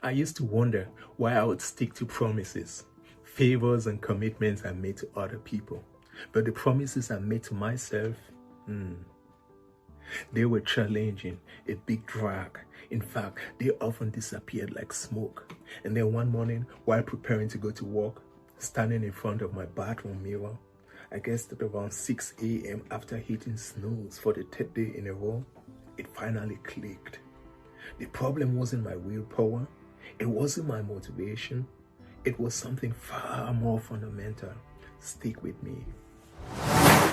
I used to wonder why I would stick to promises, favors, and commitments I made to other people. But the promises I made to myself, they were challenging, a big drag. In fact, they often disappeared like smoke. And then one morning, while preparing to go to work, standing in front of my bathroom mirror, I guess at around 6 a.m. after hitting snooze for the third day in a row, it finally clicked. The problem wasn't my willpower, it wasn't my motivation, it was something far more fundamental. Stick with me.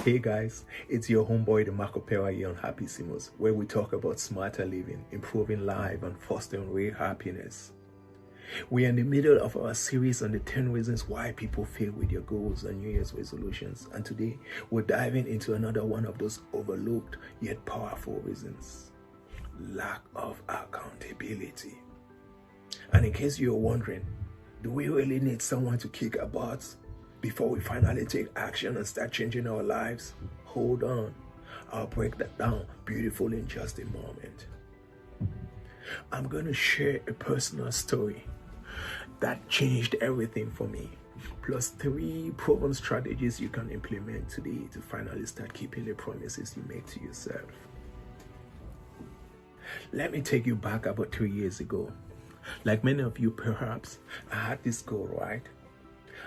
Hey guys, it's your homeboy the Marco Pera here on Happysimus, where we talk about smarter living, improving life, and fostering real happiness. We are in the middle of our series on the 10 reasons why people fail with their goals and New Year's resolutions, and today we're diving into another one of those overlooked yet powerful reasons: lack of accountability. And in case you're wondering, do we really need someone to kick our butts before we finally take action and start changing our lives? Hold on, I'll break that down beautifully in just a moment. I'm going to share a personal story that changed everything for me, plus 3 proven strategies you can implement today to finally start keeping the promises you make to yourself. Let me take you back about 3 years ago. Like many of you perhaps, I had this goal, right?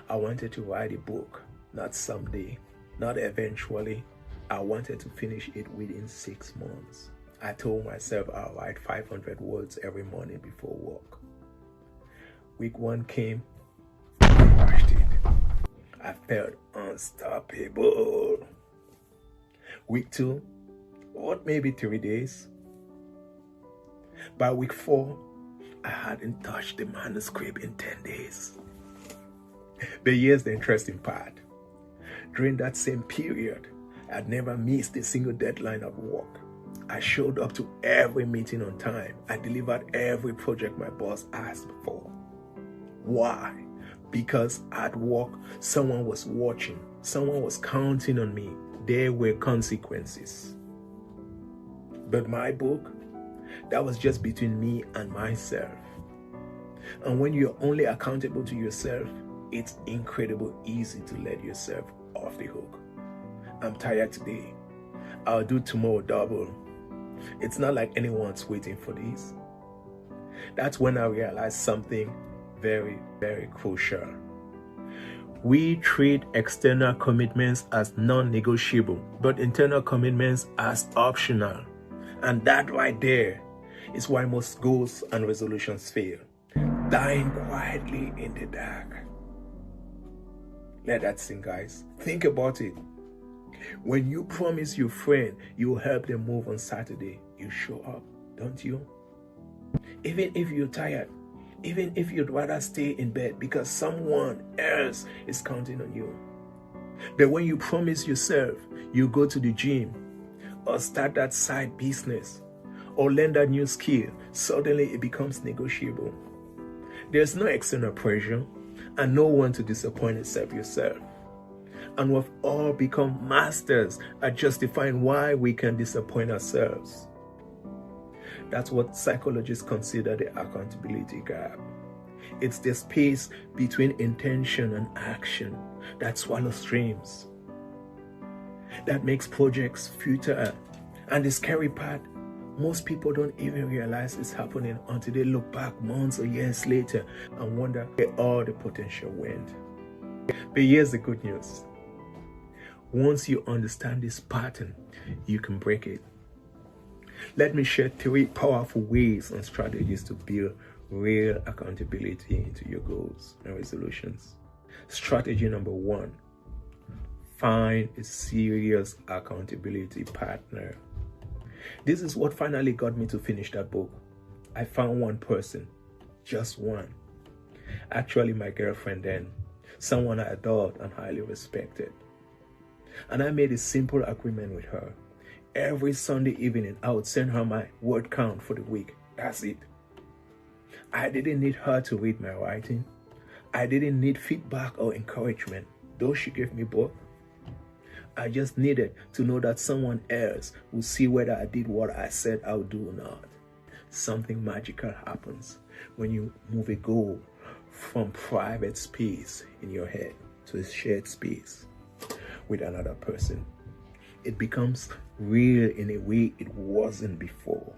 I wanted to write a book, not someday, not eventually. I wanted to finish it within 6 months. I told myself I'll write 500 words every morning before work. Week 1 came, I crushed it. I felt unstoppable. Week 2, what, maybe 3 days? By week 4, I hadn't touched the manuscript in 10 days. But here's the interesting part. During that same period, I'd never missed a single deadline at work. I showed up to every meeting on time. I delivered every project my boss asked for. Why? Because at work, someone was watching. Someone was counting on me. There were consequences. But my book, that was just between me and myself. And when you're only accountable to yourself, it's incredibly easy to let yourself off the hook. I'm tired today. I'll do tomorrow double. It's not like anyone's waiting for this. That's when I realized something very, very crucial. We treat external commitments as non-negotiable, but internal commitments as optional. And that right there is why most goals and resolutions fail. Dying quietly in the dark. Let that sink, guys. Think about it. When you promise your friend you'll help them move on Saturday, you show up, don't you? Even if you're tired, even if you'd rather stay in bed because someone else is counting on you. But when you promise yourself you go to the gym, or start that side business, or learn that new skill, suddenly it becomes negotiable. There's no external pressure and no one to disappoint except yourself. And we've all become masters at justifying why we can disappoint ourselves. That's what psychologists consider the accountability gap. It's the space between intention and action that swallows dreams, that makes projects futile. And the scary part, most people don't even realize it's happening until they look back months or years later and wonder where all the potential went. But here's the good news. Once you understand this pattern, you can break it. Let me share 3 powerful ways and strategies to build real accountability into your goals and resolutions. Strategy number 1, find a serious accountability partner. This is what finally got me to finish that book. I found one person, just one. Actually, my girlfriend then, someone I adored and highly respected. And I made a simple agreement with her. Every Sunday evening, I would send her my word count for the week. That's it. I didn't need her to read my writing. I didn't need feedback or encouragement, though she gave me both. I just needed to know that someone else would see whether I did what I said I would do or not. Something magical happens. when you move a goal from private space in your head to a shared space with another person. It becomes real in a way it wasn't before.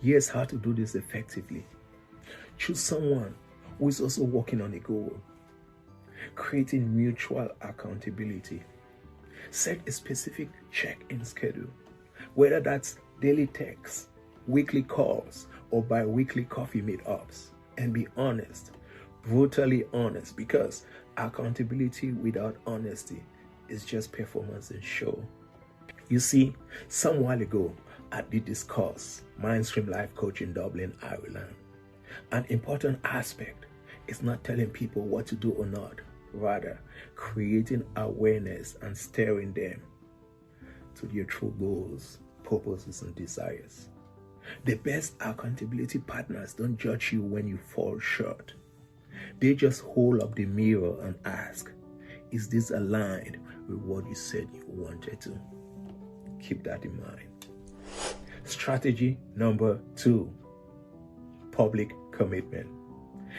Here's how to do this effectively. Choose someone who is also working on a goal. Creating mutual accountability. Set a specific check-in schedule, whether that's daily texts, weekly calls, or bi-weekly coffee meetups. And be honest, brutally honest, because accountability without honesty is just performance and show. You see, some while ago, I did this course, Mindstream Life Coach in Dublin, Ireland. An important aspect is not telling people what to do or not, rather creating awareness and steering them to their true goals, purposes, and desires. The best accountability partners don't judge you when you fall short. They just hold up the mirror and ask, is this aligned with what you said you wanted to? Keep that in mind. Strategy number 2, public commitment.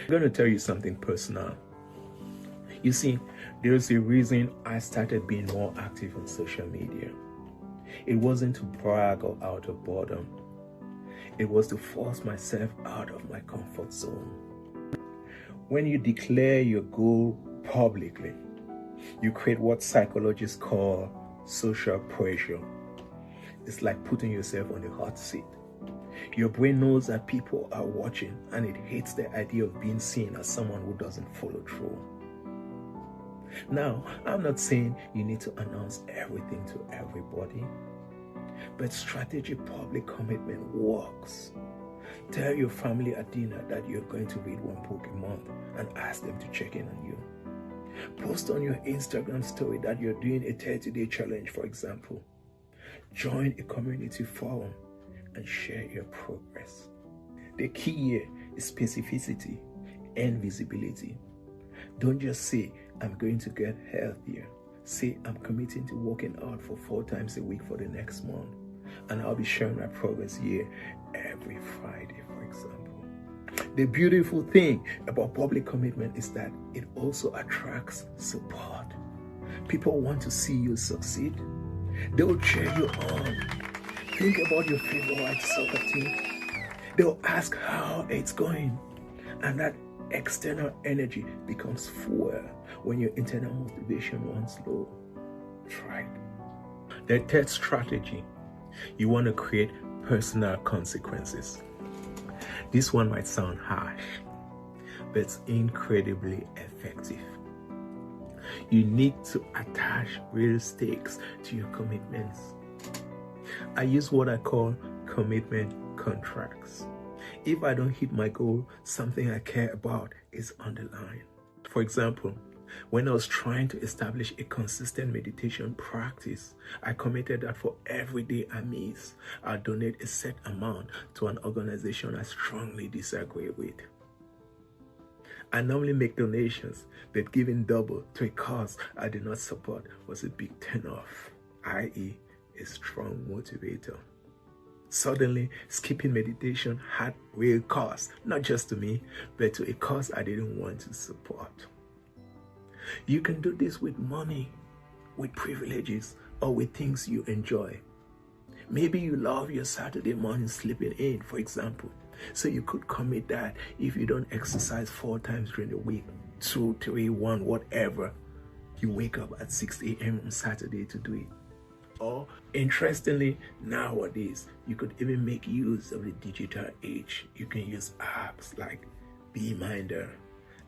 I'm going to tell you something personal. You see, there's a reason I started being more active on social media. It wasn't to brag or out of boredom. It was to force myself out of my comfort zone. When you declare your goal publicly, you create what psychologists call social pressure. It's like putting yourself on the hot seat. Your brain knows that people are watching, and it hates the idea of being seen as someone who doesn't follow through. Now, I'm not saying you need to announce everything to everybody, but strategic public commitment works. Tell your family at dinner that you're going to read one book a month and ask them to check in on you. Post on your Instagram story that you're doing a 30-day challenge, for example. Join a community forum and share your progress. The key here is specificity and visibility. Don't just say, I'm going to get healthier. Say, I'm committing to working out for 4 times a week for the next month, and I'll be sharing my progress here every Friday, for example. The beautiful thing about public commitment is that it also attracts support. People want to see you succeed. They will cheer you on. Think about your favorite soccer team. They'll ask how it's going. And that external energy becomes fuel when your internal motivation runs low. Try it. The third strategy, you want to create personal consequences. This one might sound harsh, but it's incredibly effective. You need to attach real stakes to your commitments. I use what I call commitment contracts. If I don't hit my goal, something I care about is on the line. For example, when I was trying to establish a consistent meditation practice, I committed that for every day I miss, I'll donate a set amount to an organization I strongly disagree with. I normally make donations, but giving double to a cause I did not support was a big turn-off, i.e., a strong motivator. Suddenly, skipping meditation had real cost, not just to me, but to a cause I didn't want to support. You can do this with money, with privileges, or with things you enjoy. Maybe you love your Saturday morning sleeping in, for example. So you could commit that if you don't exercise 4 times during the week, 2, 3, 1, whatever. You wake up at 6 a.m. on Saturday to do it. Or, interestingly, nowadays, you could even make use of the digital age. You can use apps like BeMinder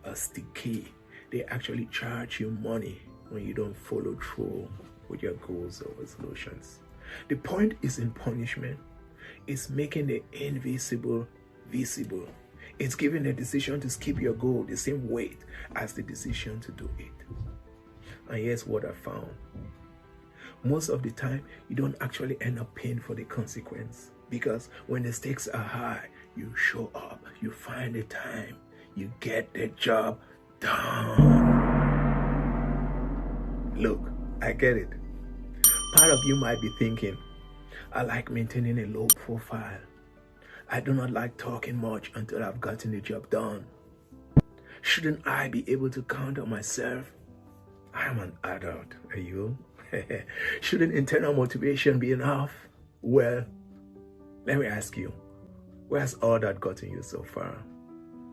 or Sticky. They actually charge you money when you don't follow through with your goals or resolutions. The point isn't punishment. It's making the invisible visible. It's giving the decision to skip your goal the same weight as the decision to do it. And here's what I found. Most of the time, you don't actually end up paying for the consequence, because when the stakes are high, you show up, you find the time, you get the job done. Look, I get it. Part of you might be thinking, I like maintaining a low profile. I do not like talking much until I've gotten the job done. Shouldn't I be able to count on myself? I am an adult. Are you? Shouldn't internal motivation be enough? Well, let me ask you, where's all that gotten you so far?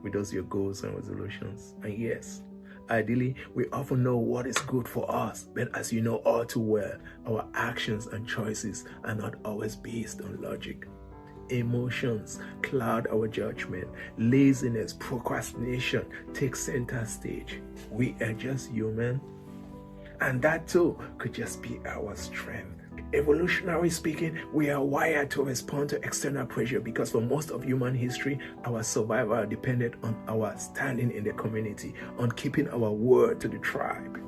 With those your goals and resolutions? And yes, ideally, we often know what is good for us, but as you know all too well, our actions and choices are not always based on logic. Emotions cloud our judgment. Laziness, procrastination take center stage. We are just human. And that too could just be our strength. Evolutionary speaking, we are wired to respond to external pressure because for most of human history, our survival depended on our standing in the community, on keeping our word to the tribe.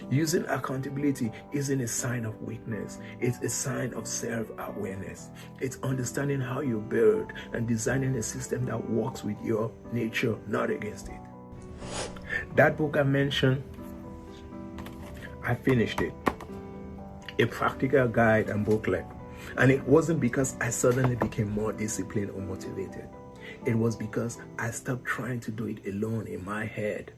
Using accountability isn't a sign of weakness, it's a sign of self-awareness. It's understanding how you build and designing a system that works with your nature, not against it. That book I mentioned, I finished it. A practical guide and booklet. And it wasn't because I suddenly became more disciplined or motivated. It was because I stopped trying to do it alone in my head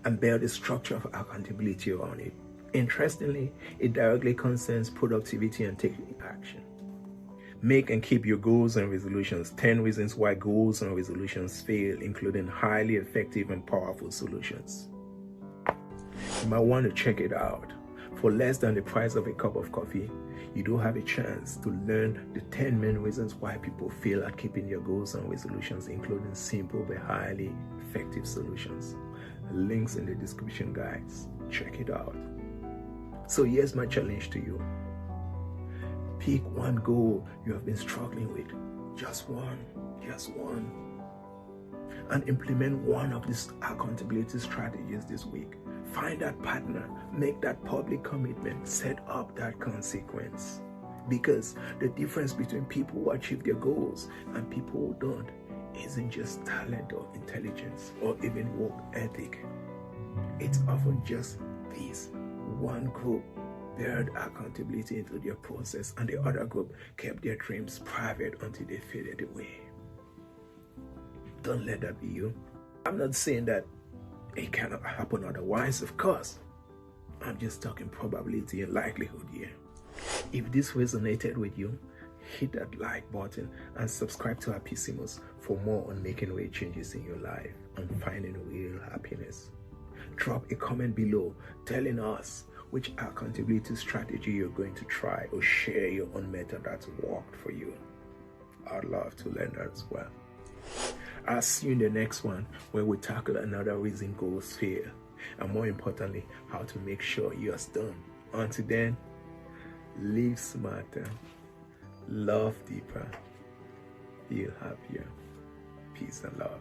and build a structure of accountability around it. Interestingly, it directly concerns productivity and taking action. Make and keep your goals and resolutions. 10 reasons why goals and resolutions fail, including highly effective and powerful solutions. You might want to check it out. For less than the price of a cup of coffee, you do have a chance to learn the 10 main reasons why people fail at keeping their goals and resolutions, including simple but highly effective solutions. Links in the description, guys. Check it out. So here's my challenge to you. Pick one goal you have been struggling with. Just one. And implement one of these accountability strategies this week. Find that partner, make that public commitment, set up that consequence. Because the difference between people who achieve their goals and people who don't isn't just talent or intelligence or even work ethic. It's often just this. One group built accountability into their process and the other group kept their dreams private until they faded away. Don't let that be you. I'm not saying that it cannot happen otherwise, of course. I'm just talking probability and likelihood here. If this resonated with you, hit that like button and subscribe to Happysimus for more on making real changes in your life and finding real happiness. Drop a comment below telling us which accountability strategy you're going to try, or share your own method that's worked for you. I'd love to learn that as well. I'll see you in the next one where we tackle another reason goals fail, and more importantly, how to make sure you're done. Until then, live smarter, love deeper, feel happier. Peace and love.